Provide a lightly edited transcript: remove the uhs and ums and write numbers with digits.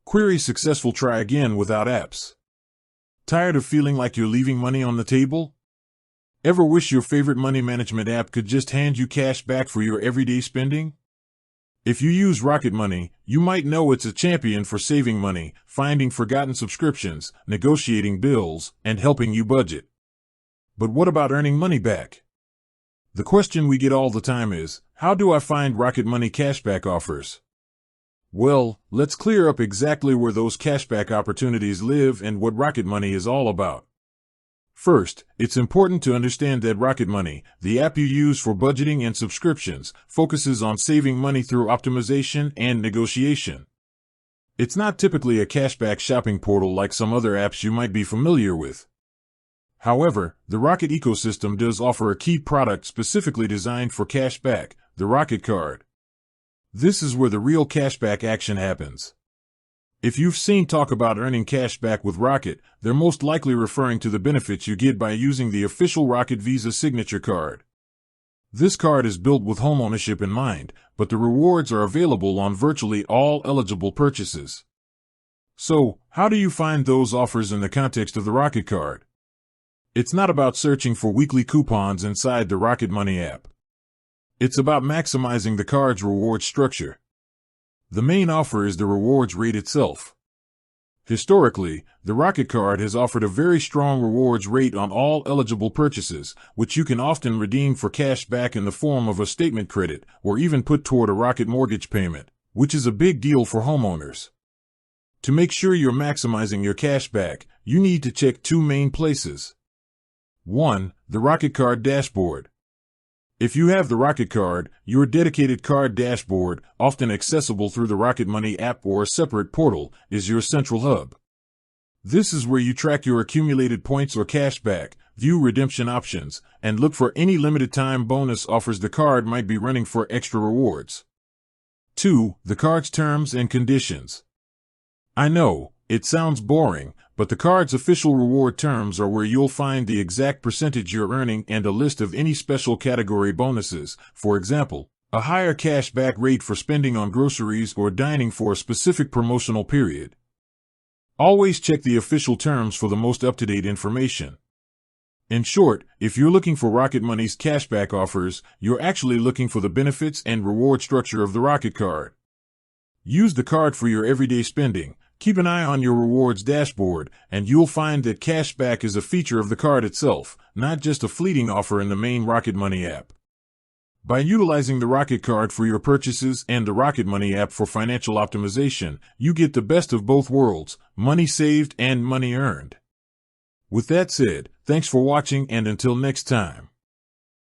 Query successful. Try again without apps. Tired of feeling like you're leaving money on the table? Ever wish your favorite money management app could just hand you cash back for your everyday spending? If you use Rocket Money, you might know it's a champion for saving money, finding forgotten subscriptions, negotiating bills, and helping you budget. But what about earning money back? The question we get all the time is, how do I find Rocket Money cashback offers? Well, let's clear up exactly where those cashback opportunities live and what Rocket Money is all about. First, it's important to understand that Rocket Money, the app you use for budgeting and subscriptions, focuses on saving money through optimization and negotiation. It's not typically a cashback shopping portal like some other apps you might be familiar with. However, the Rocket ecosystem does offer a key product specifically designed for cashback, the Rocket Card. This is where the real cashback action happens. If you've seen talk about earning cash back with Rocket, they're most likely referring to the benefits you get by using the official Rocket Visa Signature Card. This card is built with homeownership in mind, but the rewards are available on virtually all eligible purchases. So, how do you find those offers in the context of the Rocket Card? It's not about searching for weekly coupons inside the Rocket Money app. It's about maximizing the card's reward structure. The main offer is the rewards rate itself. Historically, the Rocket Card has offered a very strong rewards rate on all eligible purchases, which you can often redeem for cash back in the form of a statement credit, or even put toward a Rocket mortgage payment, which is a big deal for homeowners. To make sure you're maximizing your cash back, you need to check two main places. 1. The Rocket Card dashboard. If you have the Rocket Card, your dedicated card dashboard, often accessible through the Rocket Money app or a separate portal, is your central hub. This is where you track your accumulated points or cash back, view redemption options, and look for any limited-time bonus offers the card might be running for extra rewards. 2. The card's terms and conditions. I know, it sounds boring, but the card's official reward terms are where you'll find the exact percentage you're earning and a list of any special category bonuses, for example, a higher cash back rate for spending on groceries or dining for a specific promotional period. Always check the official terms for the most up-to-date information. In short, if you're looking for Rocket Money's cashback offers, you're actually looking for the benefits and reward structure of the Rocket Card. Use the card for your everyday spending. Keep an eye on your rewards dashboard, and you'll find that cashback is a feature of the card itself, not just a fleeting offer in the main Rocket Money app. By utilizing the Rocket Card for your purchases and the Rocket Money app for financial optimization, you get the best of both worlds, money saved and money earned. With that said, thanks for watching, and until next time.